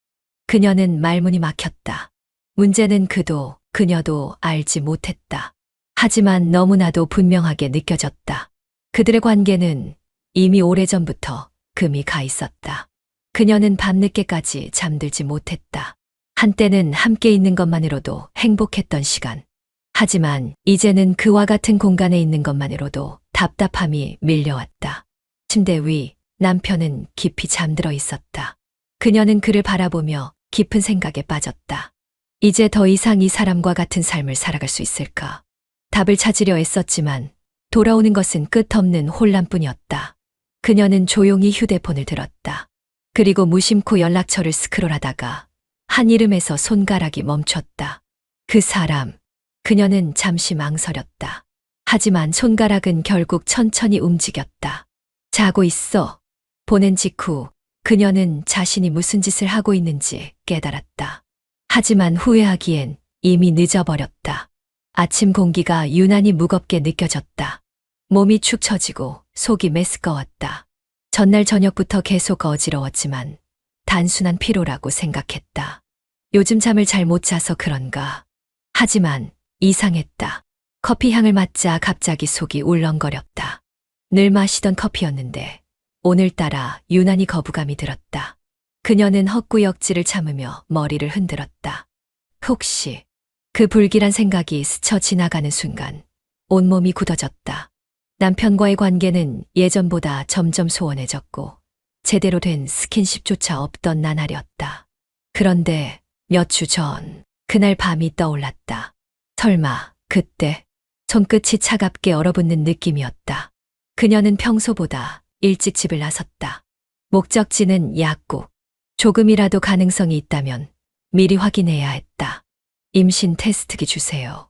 그녀는 말문이 막혔다. 문제는 그도 그녀도 알지 못했다. 하지만 너무나도 분명하게 느껴졌다. 그들의 관계는 이미 오래전부터 금이 가 있었다. 그녀는 밤늦게까지 잠들지 못했다. 한때는 함께 있는 것만으로도 행복했던 시간. 하지만 이제는 그와 같은 공간에 있는 것만으로도 답답함이 밀려왔다. 침대 위 남편은 깊이 잠들어 있었다. 그녀는 그를 바라보며 깊은 생각에 빠졌다. 이제 더 이상 이 사람과 같은 삶을 살아갈 수 있을까? 답을 찾으려 애썼지만 돌아오는 것은 끝없는 혼란뿐이었다. 그녀는 조용히 휴대폰을 들었다. 그리고 무심코 연락처를 스크롤하다가 한 이름에서 손가락이 멈췄다. 그 사람. 그녀는 잠시 망설였다. 하지만 손가락은 결국 천천히 움직였다. 자고 있어. 보낸 직후 그녀는 자신이 무슨 짓을 하고 있는지 깨달았다. 하지만 후회하기엔 이미 늦어버렸다. 아침 공기가 유난히 무겁게 느껴졌다. 몸이 축 처지고 속이 메스꺼웠다. 전날 저녁부터 계속 어지러웠지만 단순한 피로라고 생각했다. 요즘 잠을 잘 못 자서 그런가. 하지만 이상했다. 커피 향을 맡자 갑자기 속이 울렁거렸다. 늘 마시던 커피였는데 오늘따라 유난히 거부감이 들었다. 그녀는 헛구역질을 참으며 머리를 흔들었다. 혹시 그 불길한 생각이 스쳐 지나가는 순간 온몸이 굳어졌다. 남편과의 관계는 예전보다 점점 소원해졌고 제대로 된 스킨십조차 없던 나날이었다. 그런데 몇 주 전 그날 밤이 떠올랐다. 설마 그때 손끝이 차갑게 얼어붙는 느낌이었다. 그녀는 평소보다 일찍 집을 나섰다. 목적지는 약국. 조금이라도 가능성이 있다면 미리 확인해야 했다. 임신 테스트기 주세요.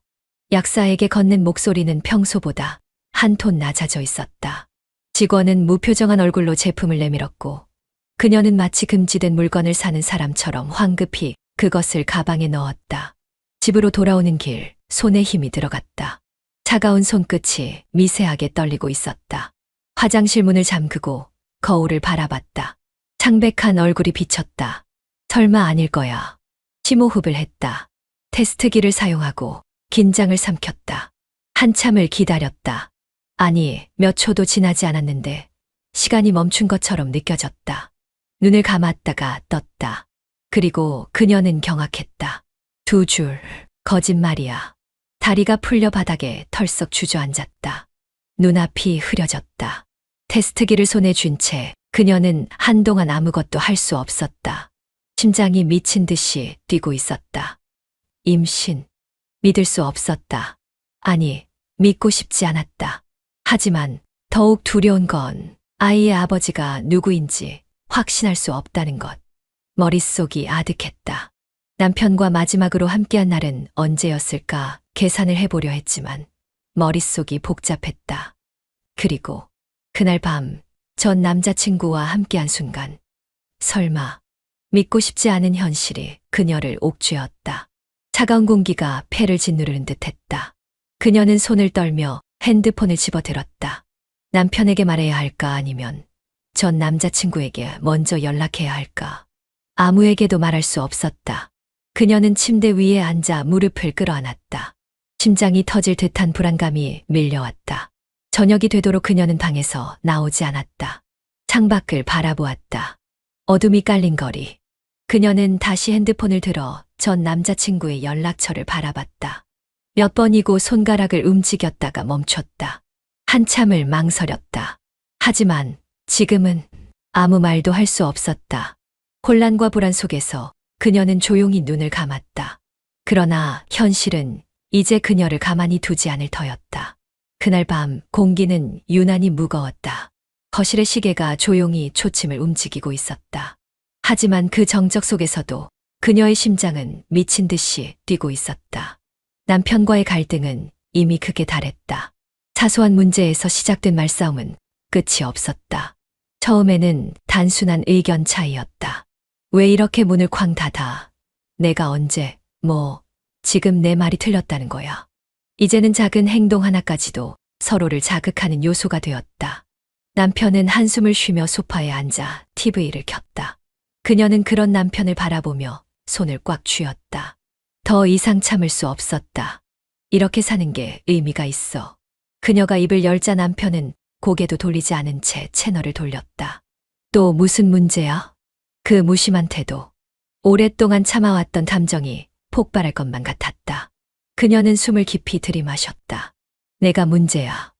약사에게 건넨 목소리는 평소보다 한 톤 낮아져 있었다. 직원은 무표정한 얼굴로 제품을 내밀었고 그녀는 마치 금지된 물건을 사는 사람처럼 황급히 그것을 가방에 넣었다. 집으로 돌아오는 길 손에 힘이 들어갔다. 차가운 손끝이 미세하게 떨리고 있었다. 화장실 문을 잠그고 거울을 바라봤다. 창백한 얼굴이 비쳤다. 설마 아닐 거야. 심호흡을 했다. 테스트기를 사용하고 긴장을 삼켰다. 한참을 기다렸다. 아니, 몇 초도 지나지 않았는데 시간이 멈춘 것처럼 느껴졌다. 눈을 감았다가 떴다. 그리고 그녀는 경악했다. 두 줄, 거짓말이야. 다리가 풀려 바닥에 털썩 주저앉았다. 눈앞이 흐려졌다. 테스트기를 손에 쥔 채 그녀는 한동안 아무것도 할 수 없었다. 심장이 미친 듯이 뛰고 있었다. 임신. 믿을 수 없었다. 아니, 믿고 싶지 않았다. 하지만 더욱 두려운 건 아이의 아버지가 누구인지 확신할 수 없다는 것. 머릿속이 아득했다. 남편과 마지막으로 함께한 날은 언제였을까 계산을 해보려 했지만 머릿속이 복잡했다. 그리고 그날 밤 전 남자친구와 함께한 순간 설마 믿고 싶지 않은 현실이 그녀를 옥죄었다. 차가운 공기가 폐를 짓누르는 듯했다. 그녀는 손을 떨며 핸드폰을 집어들었다. 남편에게 말해야 할까 아니면 전 남자친구에게 먼저 연락해야 할까. 아무에게도 말할 수 없었다. 그녀는 침대 위에 앉아 무릎을 끌어안았다. 심장이 터질 듯한 불안감이 밀려왔다. 저녁이 되도록 그녀는 방에서 나오지 않았다. 창밖을 바라보았다. 어둠이 깔린 거리. 그녀는 다시 핸드폰을 들어 전 남자친구의 연락처를 바라봤다. 몇 번이고 손가락을 움직였다가 멈췄다. 한참을 망설였다. 하지만 지금은 아무 말도 할 수 없었다. 혼란과 불안 속에서 그녀는 조용히 눈을 감았다. 그러나 현실은 이제 그녀를 가만히 두지 않을 터였다. 그날 밤 공기는 유난히 무거웠다. 거실의 시계가 조용히 초침을 움직이고 있었다. 하지만 그 정적 속에서도 그녀의 심장은 미친 듯이 뛰고 있었다. 남편과의 갈등은 이미 극에 달했다. 사소한 문제에서 시작된 말싸움은 끝이 없었다. 처음에는 단순한 의견 차이였다. 왜 이렇게 문을 쾅 닫아? 내가 언제, 지금 내 말이 틀렸다는 거야. 이제는 작은 행동 하나까지도 서로를 자극하는 요소가 되었다. 남편은 한숨을 쉬며 소파에 앉아 TV를 켰다. 그녀는 그런 남편을 바라보며 손을 꽉 쥐었다. 더 이상 참을 수 없었다. 이렇게 사는 게 의미가 있어. 그녀가 입을 열자 남편은 고개도 돌리지 않은 채 채널을 돌렸다. 또 무슨 문제야? 그 무심한 태도. 오랫동안 참아왔던 감정이 폭발할 것만 같았다. 그녀는 숨을 깊이 들이마셨다. 내가 문제야.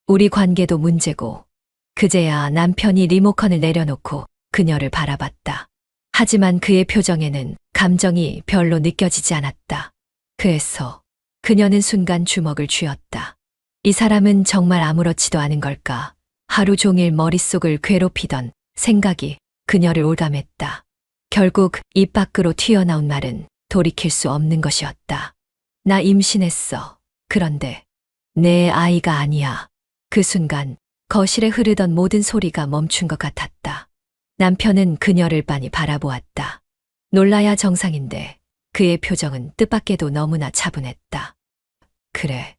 우리 관계도 문제고. 그제야 남편이 리모컨을 내려놓고 그녀를 바라봤다. 하지만 그의 표정에는 감정이 별로 느껴지지 않았다. 그래서 그녀는 순간 주먹을 쥐었다. 이 사람은 정말 아무렇지도 않은 걸까? 하루 종일 머릿속을 괴롭히던 생각이 그녀를 올감했다. 결국 입 밖으로 튀어나온 말은 돌이킬 수 없는 것이었다. 나 임신했어. 그런데 내 아이가 아니야. 그 순간 거실에 흐르던 모든 소리가 멈춘 것 같았다. 남편은 그녀를 빤히 바라보았다. 놀라야 정상인데 그의 표정은 뜻밖에도 너무나 차분했다. 그래.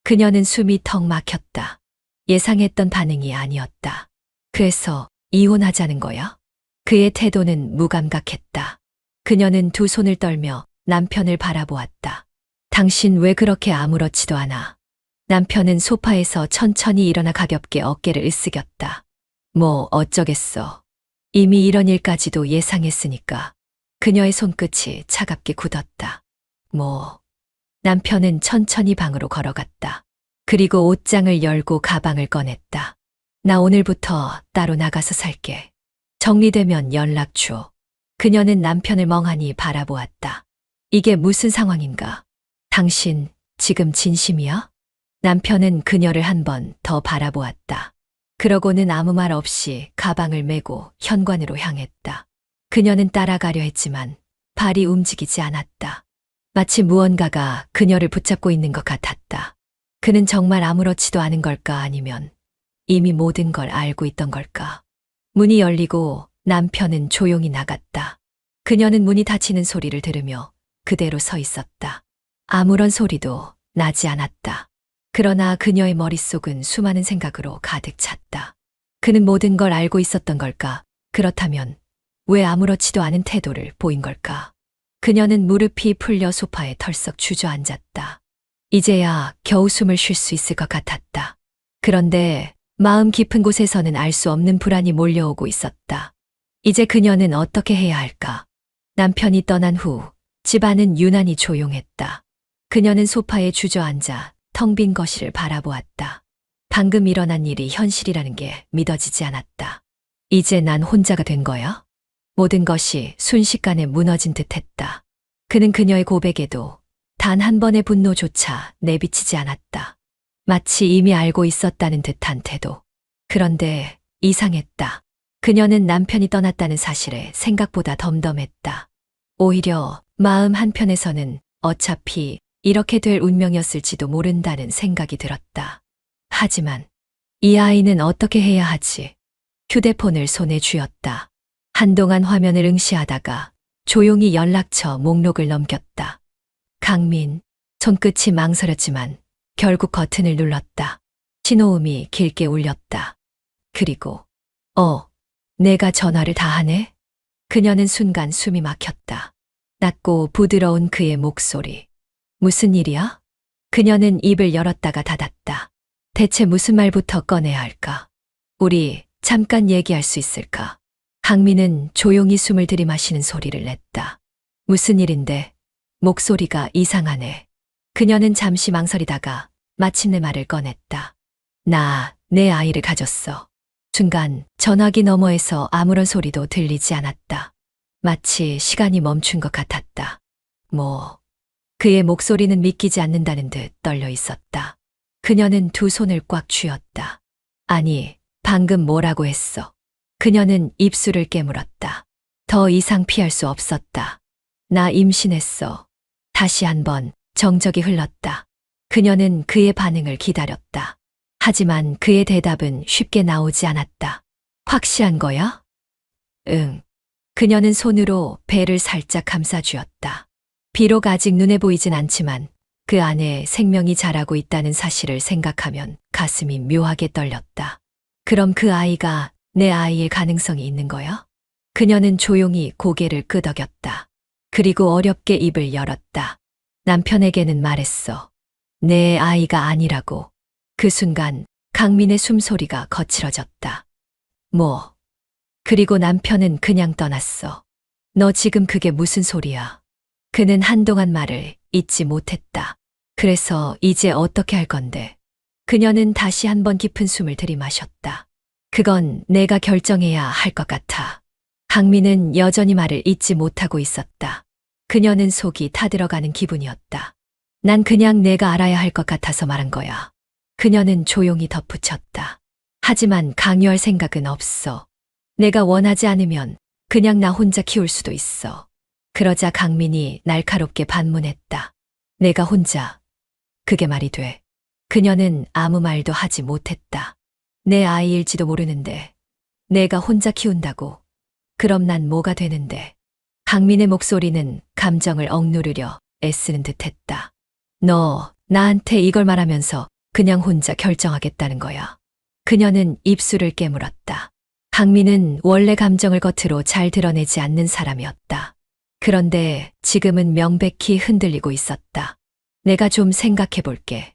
그녀는 숨이 턱 막혔다. 예상했던 반응이 아니었다. 그래서 이혼하자는 거야? 그의 태도는 무감각했다. 그녀는 두 손을 떨며 남편을 바라보았다. 당신 왜 그렇게 아무렇지도 않아? 남편은 소파에서 천천히 일어나 가볍게 어깨를 으쓱였다. 어쩌겠어. 이미 이런 일까지도 예상했으니까. 그녀의 손끝이 차갑게 굳었다. 남편은 천천히 방으로 걸어갔다. 그리고 옷장을 열고 가방을 꺼냈다. 나 오늘부터 따로 나가서 살게. 정리되면 연락 줘. 그녀는 남편을 멍하니 바라보았다. 이게 무슨 상황인가? 당신 지금 진심이야? 남편은 그녀를 한 번 더 바라보았다. 그러고는 아무 말 없이 가방을 메고 현관으로 향했다. 그녀는 따라가려 했지만 발이 움직이지 않았다. 마치 무언가가 그녀를 붙잡고 있는 것 같았다. 그는 정말 아무렇지도 않은 걸까 아니면 이미 모든 걸 알고 있던 걸까? 문이 열리고 남편은 조용히 나갔다. 그녀는 문이 닫히는 소리를 들으며 그대로 서 있었다. 아무런 소리도 나지 않았다. 그러나 그녀의 머릿속은 수많은 생각으로 가득 찼다. 그는 모든 걸 알고 있었던 걸까? 그렇다면 왜 아무렇지도 않은 태도를 보인 걸까? 그녀는 무릎이 풀려 소파에 털썩 주저앉았다. 이제야 겨우 숨을 쉴 수 있을 것 같았다. 그런데 마음 깊은 곳에서는 알 수 없는 불안이 몰려오고 있었다. 이제 그녀는 어떻게 해야 할까? 남편이 떠난 후 집안은 유난히 조용했다. 그녀는 소파에 주저앉아 텅 빈 거실을 바라보았다. 방금 일어난 일이 현실이라는 게 믿어지지 않았다. 이제 난 혼자가 된 거야? 모든 것이 순식간에 무너진 듯했다. 그는 그녀의 고백에도 단 한 번의 분노조차 내비치지 않았다. 마치 이미 알고 있었다는 듯한 태도. 그런데 이상했다. 그녀는 남편이 떠났다는 사실에 생각보다 덤덤했다. 오히려 마음 한편에서는 어차피 이렇게 될 운명이었을지도 모른다는 생각이 들었다. 하지만 이 아이는 어떻게 해야 하지? 휴대폰을 손에 쥐었다. 한동안 화면을 응시하다가 조용히 연락처 목록을 넘겼다. 강민, 손끝이 망설였지만 결국 버튼을 눌렀다. 신호음이 길게 울렸다. 그리고 내가 전화를 다 하네? 그녀는 순간 숨이 막혔다. 낮고 부드러운 그의 목소리. 무슨 일이야? 그녀는 입을 열었다가 닫았다. 대체 무슨 말부터 꺼내야 할까? 우리 잠깐 얘기할 수 있을까? 강민은 조용히 숨을 들이마시는 소리를 냈다. 무슨 일인데? 목소리가 이상하네. 그녀는 잠시 망설이다가 마침내 말을 꺼냈다. 나 내 아이를 가졌어. 순간 전화기 너머에서 아무런 소리도 들리지 않았다. 마치 시간이 멈춘 것 같았다. 그의 목소리는 믿기지 않는다는 듯 떨려 있었다. 그녀는 두 손을 꽉 쥐었다. 아니, 방금 뭐라고 했어? 그녀는 입술을 깨물었다. 더 이상 피할 수 없었다. 나 임신했어. 다시 한번 정적이 흘렀다. 그녀는 그의 반응을 기다렸다. 하지만 그의 대답은 쉽게 나오지 않았다. 확실한 거야? 응. 그녀는 손으로 배를 살짝 감싸주었다. 비록 아직 눈에 보이진 않지만 그 안에 생명이 자라고 있다는 사실을 생각하면 가슴이 묘하게 떨렸다. 그럼 그 아이가 내 아이일 가능성이 있는 거야? 그녀는 조용히 고개를 끄덕였다. 그리고 어렵게 입을 열었다. 남편에게는 말했어. 내 아이가 아니라고. 그 순간 강민의 숨소리가 거칠어졌다. 그리고 남편은 그냥 떠났어. 너 지금 그게 무슨 소리야? 그는 한동안 말을 잇지 못했다. 그래서 이제 어떻게 할 건데? 그녀는 다시 한번 깊은 숨을 들이마셨다. 그건 내가 결정해야 할 것 같아. 강민은 여전히 말을 잇지 못하고 있었다. 그녀는 속이 타들어가는 기분이었다. 난 그냥 내가 알아야 할 것 같아서 말한 거야. 그녀는 조용히 덧붙였다. 하지만 강요할 생각은 없어. 내가 원하지 않으면 그냥 나 혼자 키울 수도 있어. 그러자 강민이 날카롭게 반문했다. 내가 혼자. 그게 말이 돼. 그녀는 아무 말도 하지 못했다. 내 아이일지도 모르는데 내가 혼자 키운다고. 그럼 난 뭐가 되는데. 강민의 목소리는 감정을 억누르려 애쓰는 듯했다. 너 나한테 이걸 말하면서 그냥 혼자 결정하겠다는 거야. 그녀는 입술을 깨물었다. 강민은 원래 감정을 겉으로 잘 드러내지 않는 사람이었다. 그런데 지금은 명백히 흔들리고 있었다. 내가 좀 생각해 볼게.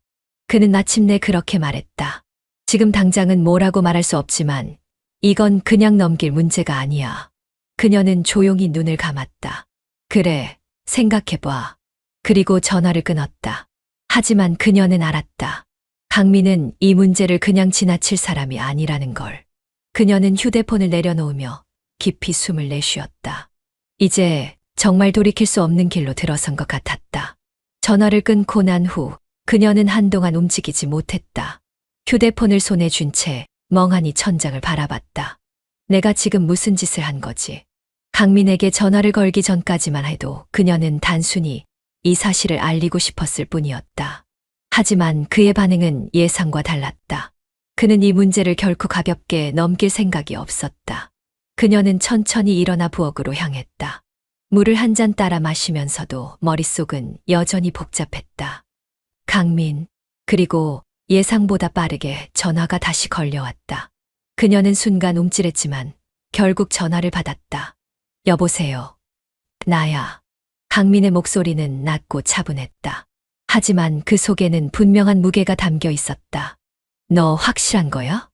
그는 마침내 그렇게 말했다. 지금 당장은 뭐라고 말할 수 없지만 이건 그냥 넘길 문제가 아니야. 그녀는 조용히 눈을 감았다. 그래, 생각해봐. 그리고 전화를 끊었다. 하지만 그녀는 알았다. 강민은 이 문제를 그냥 지나칠 사람이 아니라는 걸. 그녀는 휴대폰을 내려놓으며 깊이 숨을 내쉬었다. 이제 정말 돌이킬 수 없는 길로 들어선 것 같았다. 전화를 끊고 난 후 그녀는 한동안 움직이지 못했다. 휴대폰을 손에 쥔 채 멍하니 천장을 바라봤다. 내가 지금 무슨 짓을 한 거지? 강민에게 전화를 걸기 전까지만 해도 그녀는 단순히 이 사실을 알리고 싶었을 뿐이었다. 하지만 그의 반응은 예상과 달랐다. 그는 이 문제를 결코 가볍게 넘길 생각이 없었다. 그녀는 천천히 일어나 부엌으로 향했다. 물을 한 잔 따라 마시면서도 머릿속은 여전히 복잡했다. 강민, 그리고 예상보다 빠르게 전화가 다시 걸려왔다. 그녀는 순간 움찔했지만 결국 전화를 받았다. 여보세요. 나야. 강민의 목소리는 낮고 차분했다. 하지만 그 속에는 분명한 무게가 담겨 있었다. 너 확실한 거야?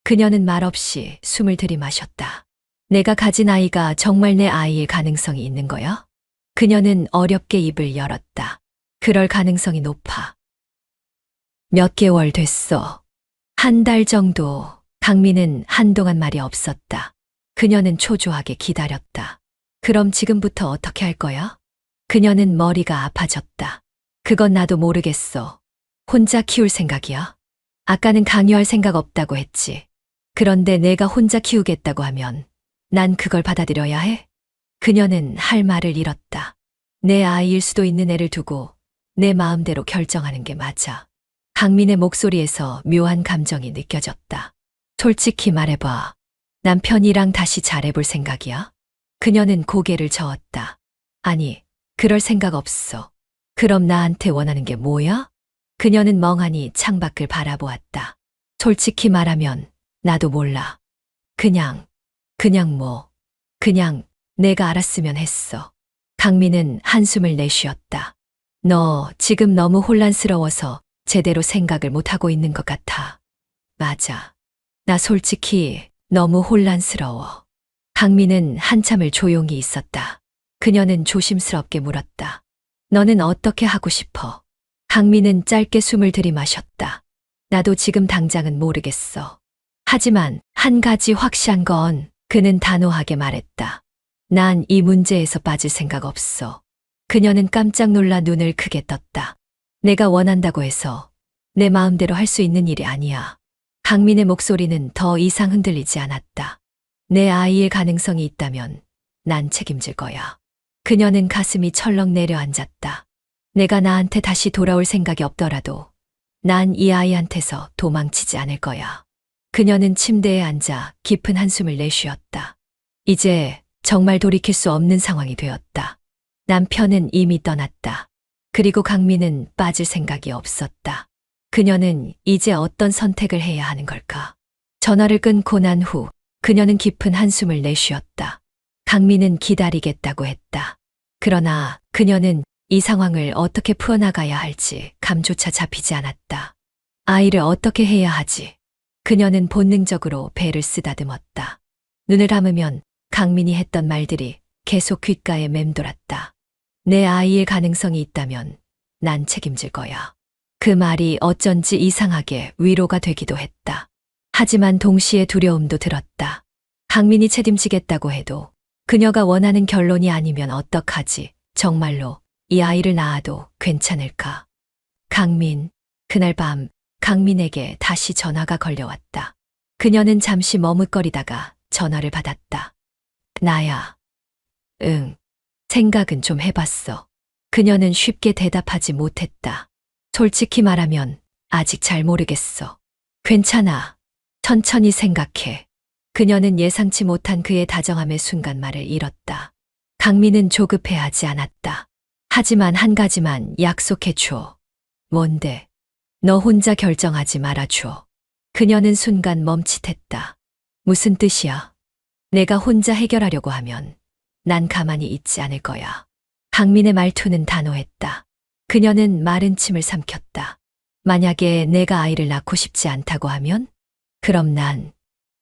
그녀는 말없이 숨을 들이마셨다. 내가 가진 아이가 정말 내 아이일 가능성이 있는 거야? 그녀는 어렵게 입을 열었다. 그럴 가능성이 높아. 몇 개월 됐어. 한 달 정도. 강민은 한동안 말이 없었다. 그녀는 초조하게 기다렸다. 그럼 지금부터 어떻게 할 거야? 그녀는 머리가 아파졌다. 그건 나도 모르겠어. 혼자 키울 생각이야? 아까는 강요할 생각 없다고 했지. 그런데 내가 혼자 키우겠다고 하면 난 그걸 받아들여야 해? 그녀는 할 말을 잃었다. 내 아이일 수도 있는 애를 두고 내 마음대로 결정하는 게 맞아. 강민의 목소리에서 묘한 감정이 느껴졌다. 솔직히 말해봐. 남편이랑 다시 잘해볼 생각이야? 그녀는 고개를 저었다. 아니, 그럴 생각 없어. 그럼 나한테 원하는 게 뭐야? 그녀는 멍하니 창밖을 바라보았다. 솔직히 말하면 나도 몰라. 그냥 내가 알았으면 했어. 강민은 한숨을 내쉬었다. 너 지금 너무 혼란스러워서 제대로 생각을 못하고 있는 것 같아. 맞아. 나 솔직히 너무 혼란스러워. 강민은 한참을 조용히 있었다. 그녀는 조심스럽게 물었다. 너는 어떻게 하고 싶어? 강민은 짧게 숨을 들이마셨다. 나도 지금 당장은 모르겠어. 하지만 한 가지 확실한 건 그는 단호하게 말했다. 난 이 문제에서 빠질 생각 없어. 그녀는 깜짝 놀라 눈을 크게 떴다. 내가 원한다고 해서 내 마음대로 할 수 있는 일이 아니야. 강민의 목소리는 더 이상 흔들리지 않았다. 내 아이의 가능성이 있다면 난 책임질 거야. 그녀는 가슴이 철렁 내려앉았다. 내가 나한테 다시 돌아올 생각이 없더라도 난 이 아이한테서 도망치지 않을 거야. 그녀는 침대에 앉아 깊은 한숨을 내쉬었다. 이제 정말 돌이킬 수 없는 상황이 되었다. 남편은 이미 떠났다. 그리고 강민은 빠질 생각이 없었다. 그녀는 이제 어떤 선택을 해야 하는 걸까? 전화를 끊고 난 후 그녀는 깊은 한숨을 내쉬었다. 강민은 기다리겠다고 했다. 그러나 그녀는 이 상황을 어떻게 풀어나가야 할지 감조차 잡히지 않았다. 아이를 어떻게 해야 하지? 그녀는 본능적으로 배를 쓰다듬었다. 눈을 감으면 강민이 했던 말들이 계속 귓가에 맴돌았다. 내 아이의 가능성이 있다면 난 책임질 거야. 그 말이 어쩐지 이상하게 위로가 되기도 했다. 하지만 동시에 두려움도 들었다. 강민이 책임지겠다고 해도 그녀가 원하는 결론이 아니면 어떡하지? 정말로 이 아이를 낳아도 괜찮을까? 강민, 그날 밤 강민에게 다시 전화가 걸려왔다. 그녀는 잠시 머뭇거리다가 전화를 받았다. 나야. 응. 생각은 좀 해봤어. 그녀는 쉽게 대답하지 못했다. 솔직히 말하면 아직 잘 모르겠어. 괜찮아. 천천히 생각해. 그녀는 예상치 못한 그의 다정함의 순간 말을 잃었다. 강민은 조급해하지 않았다. 하지만 한 가지만 약속해줘. 뭔데? 너 혼자 결정하지 말아줘. 그녀는 순간 멈칫했다. 무슨 뜻이야? 내가 혼자 해결하려고 하면 난 가만히 있지 않을 거야. 강민의 말투는 단호했다. 그녀는 마른 침을 삼켰다. 만약에 내가 아이를 낳고 싶지 않다고 하면? 그럼 난.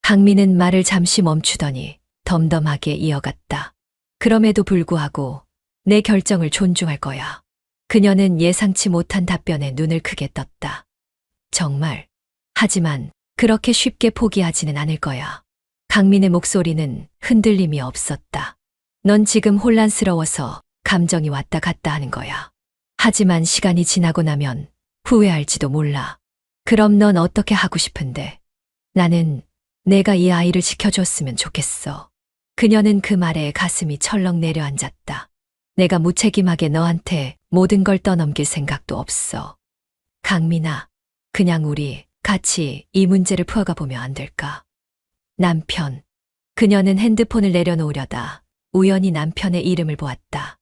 강민은 말을 잠시 멈추더니 덤덤하게 이어갔다. 그럼에도 불구하고 내 결정을 존중할 거야. 그녀는 예상치 못한 답변에 눈을 크게 떴다. 정말. 하지만 그렇게 쉽게 포기하지는 않을 거야. 강민의 목소리는 흔들림이 없었다. 넌 지금 혼란스러워서 감정이 왔다 갔다 하는 거야. 하지만 시간이 지나고 나면 후회할지도 몰라. 그럼 넌 어떻게 하고 싶은데? 나는 내가 이 아이를 지켜줬으면 좋겠어. 그녀는 그 말에 가슴이 철렁 내려앉았다. 내가 무책임하게 너한테 모든 걸 떠넘길 생각도 없어. 강민아, 그냥 우리 같이 이 문제를 풀어가 보면 안 될까? 남편. 그녀는 핸드폰을 내려놓으려다 우연히 남편의 이름을 보았다.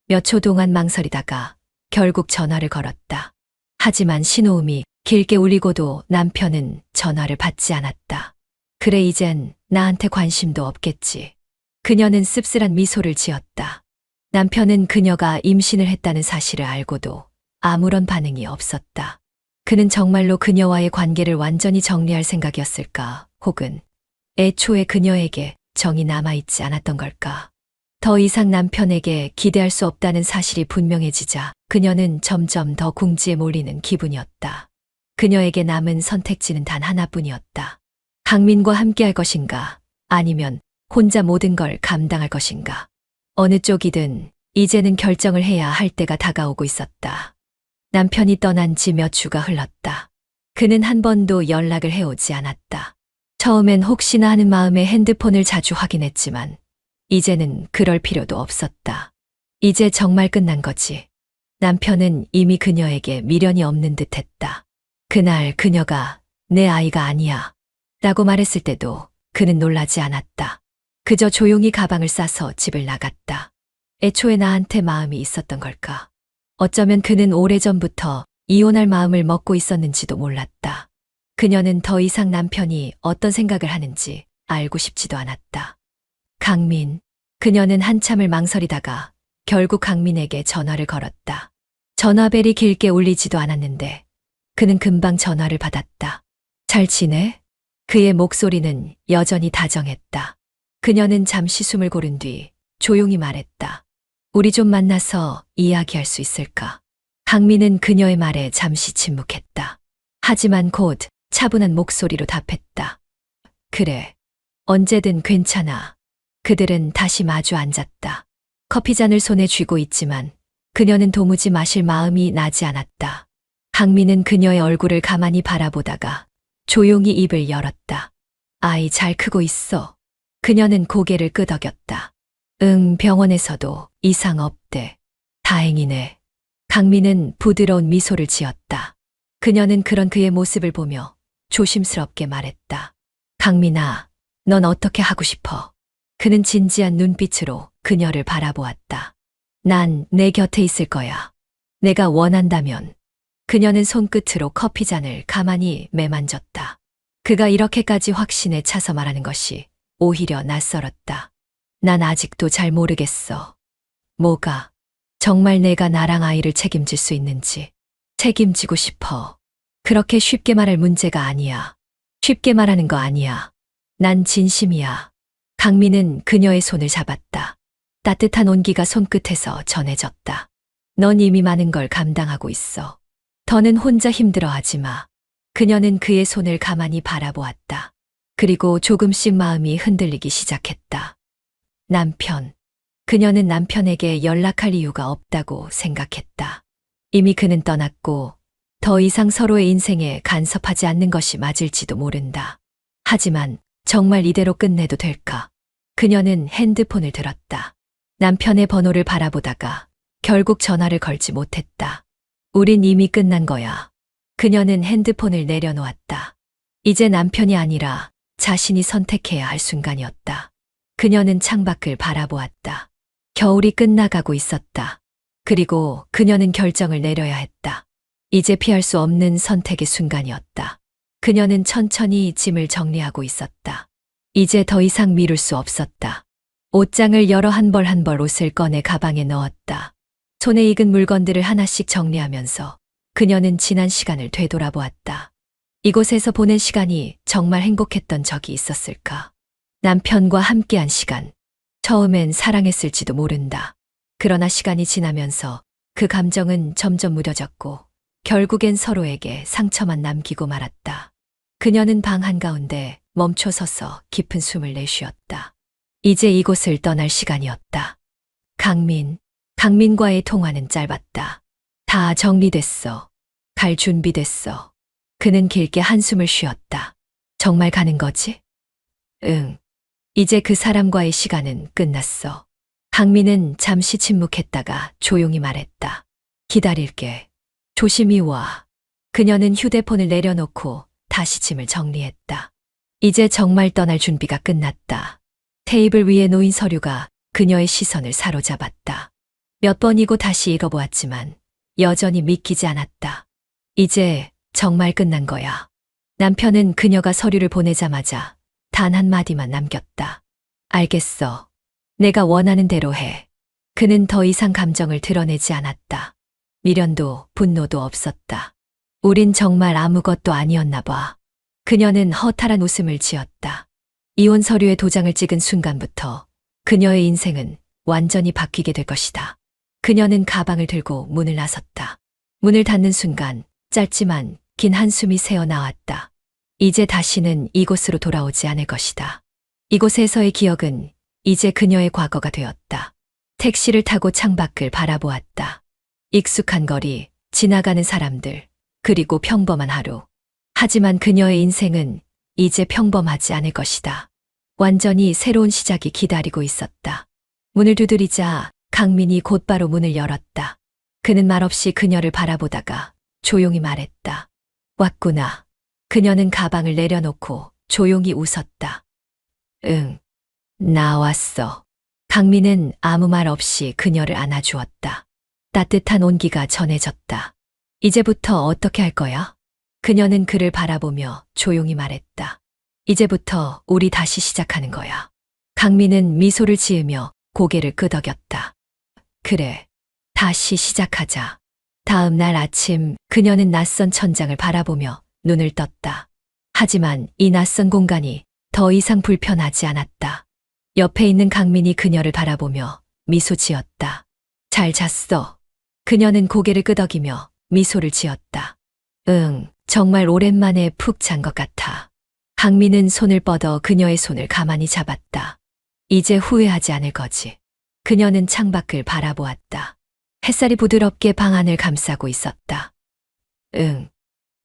몇 초 동안 망설이다가 결국 전화를 걸었다. 하지만 신호음이 길게 울리고도 남편은 전화를 받지 않았다. 그래, 이젠 나한테 관심도 없겠지. 그녀는 씁쓸한 미소를 지었다. 남편은 그녀가 임신을 했다는 사실을 알고도 아무런 반응이 없었다. 그는 정말로 그녀와의 관계를 완전히 정리할 생각이었을까? 혹은 애초에 그녀에게 정이 남아있지 않았던 걸까? 더 이상 남편에게 기대할 수 없다는 사실이 분명해지자 그녀는 점점 더 궁지에 몰리는 기분이었다. 그녀에게 남은 선택지는 단 하나뿐이었다. 강민과 함께할 것인가? 아니면 혼자 모든 걸 감당할 것인가? 어느 쪽이든 이제는 결정을 해야 할 때가 다가오고 있었다. 남편이 떠난 지 몇 주가 흘렀다. 그는 한 번도 연락을 해오지 않았다. 처음엔 혹시나 하는 마음에 핸드폰을 자주 확인했지만 이제는 그럴 필요도 없었다. 이제 정말 끝난 거지. 남편은 이미 그녀에게 미련이 없는 듯 했다. 그날 그녀가 내 아이가 아니야 라고 말했을 때도 그는 놀라지 않았다. 그저 조용히 가방을 싸서 집을 나갔다. 애초에 나한테 마음이 있었던 걸까? 어쩌면 그는 오래전부터 이혼할 마음을 먹고 있었는지도 몰랐다. 그녀는 더 이상 남편이 어떤 생각을 하는지 알고 싶지도 않았다. 강민. 그녀는 한참을 망설이다가 결국 강민에게 전화를 걸었다. 전화벨이 길게 울리지도 않았는데 그는 금방 전화를 받았다. 잘 지내? 그의 목소리는 여전히 다정했다. 그녀는 잠시 숨을 고른 뒤 조용히 말했다. 우리 좀 만나서 이야기할 수 있을까? 강민은 그녀의 말에 잠시 침묵했다. 하지만 곧 차분한 목소리로 답했다. 그래. 언제든 괜찮아. 그들은 다시 마주 앉았다. 커피잔을 손에 쥐고 있지만 그녀는 도무지 마실 마음이 나지 않았다. 강민은 그녀의 얼굴을 가만히 바라보다가 조용히 입을 열었다. 아이 잘 크고 있어. 그녀는 고개를 끄덕였다. 응, 병원에서도 이상 없대. 다행이네. 강민은 부드러운 미소를 지었다. 그녀는 그런 그의 모습을 보며 조심스럽게 말했다. 강민아, 넌 어떻게 하고 싶어? 그는 진지한 눈빛으로 그녀를 바라보았다. 난 내 곁에 있을 거야. 내가 원한다면. 그녀는 손끝으로 커피잔을 가만히 매만졌다. 그가 이렇게까지 확신에 차서 말하는 것이 오히려 낯설었다. 난 아직도 잘 모르겠어. 뭐가? 정말 내가 나랑 아이를 책임질 수 있는지. 책임지고 싶어. 그렇게 쉽게 말할 문제가 아니야. 쉽게 말하는 거 아니야. 난 진심이야. 강민은 그녀의 손을 잡았다. 따뜻한 온기가 손끝에서 전해졌다. 넌 이미 많은 걸 감당하고 있어. 더는 혼자 힘들어하지 마. 그녀는 그의 손을 가만히 바라보았다. 그리고 조금씩 마음이 흔들리기 시작했다. 남편. 그녀는 남편에게 연락할 이유가 없다고 생각했다. 이미 그는 떠났고 더 이상 서로의 인생에 간섭하지 않는 것이 맞을지도 모른다. 하지만 정말 이대로 끝내도 될까? 그녀는 핸드폰을 들었다. 남편의 번호를 바라보다가 결국 전화를 걸지 못했다. 우린 이미 끝난 거야. 그녀는 핸드폰을 내려놓았다. 이제 남편이 아니라 자신이 선택해야 할 순간이었다. 그녀는 창밖을 바라보았다. 겨울이 끝나가고 있었다. 그리고 그녀는 결정을 내려야 했다. 이제 피할 수 없는 선택의 순간이었다. 그녀는 천천히 짐을 정리하고 있었다. 이제 더 이상 미룰 수 없었다. 옷장을 열어 한 벌 한 벌 옷을 꺼내 가방에 넣었다. 손에 익은 물건들을 하나씩 정리하면서 그녀는 지난 시간을 되돌아보았다. 이곳에서 보낸 시간이 정말 행복했던 적이 있었을까? 남편과 함께한 시간. 처음엔 사랑했을지도 모른다. 그러나 시간이 지나면서 그 감정은 점점 무뎌졌고 결국엔 서로에게 상처만 남기고 말았다. 그녀는 방 한가운데 멈춰 서서 깊은 숨을 내쉬었다. 이제 이곳을 떠날 시간이었다. 강민과의 통화는 짧았다. 다 정리됐어. 갈 준비됐어. 그는 길게 한숨을 쉬었다. 정말 가는 거지? 응. 이제 그 사람과의 시간은 끝났어. 강민은 잠시 침묵했다가 조용히 말했다. 기다릴게. 조심히 와. 그녀는 휴대폰을 내려놓고 다시 짐을 정리했다. 이제 정말 떠날 준비가 끝났다. 테이블 위에 놓인 서류가 그녀의 시선을 사로잡았다. 몇 번이고 다시 읽어보았지만 여전히 믿기지 않았다. 이제 정말 끝난 거야. 남편은 그녀가 서류를 보내자마자 단 한마디만 남겼다. 알겠어. 내가 원하는 대로 해. 그는 더 이상 감정을 드러내지 않았다. 미련도 분노도 없었다. 우린 정말 아무것도 아니었나 봐. 그녀는 허탈한 웃음을 지었다. 이혼 서류에 도장을 찍은 순간부터 그녀의 인생은 완전히 바뀌게 될 것이다. 그녀는 가방을 들고 문을 나섰다. 문을 닫는 순간 짧지만 긴 한숨이 새어 나왔다. 이제 다시는 이곳으로 돌아오지 않을 것이다. 이곳에서의 기억은 이제 그녀의 과거가 되었다. 택시를 타고 창밖을 바라보았다. 익숙한 거리, 지나가는 사람들, 그리고 평범한 하루. 하지만 그녀의 인생은 이제 평범하지 않을 것이다. 완전히 새로운 시작이 기다리고 있었다. 문을 두드리자 강민이 곧바로 문을 열었다. 그는 말없이 그녀를 바라보다가 조용히 말했다. 왔구나. 그녀는 가방을 내려놓고 조용히 웃었다. 응, 나왔어. 강민은 아무 말 없이 그녀를 안아주었다. 따뜻한 온기가 전해졌다. 이제부터 어떻게 할 거야? 그녀는 그를 바라보며 조용히 말했다. 이제부터 우리 다시 시작하는 거야. 강민은 미소를 지으며 고개를 끄덕였다. 그래, 다시 시작하자. 다음 날 아침 그녀는 낯선 천장을 바라보며 눈을 떴다. 하지만 이 낯선 공간이 더 이상 불편하지 않았다. 옆에 있는 강민이 그녀를 바라보며 미소 지었다. 잘 잤어. 그녀는 고개를 끄덕이며 미소를 지었다. 응, 정말 오랜만에 푹 잔 것 같아. 강민은 손을 뻗어 그녀의 손을 가만히 잡았다. 이제 후회하지 않을 거지. 그녀는 창밖을 바라보았다. 햇살이 부드럽게 방 안을 감싸고 있었다. 응,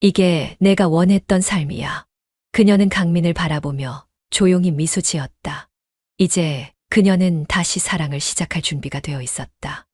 이게 내가 원했던 삶이야. 그녀는 강민을 바라보며 조용히 미소 지었다. 이제 그녀는 다시 사랑을 시작할 준비가 되어 있었다.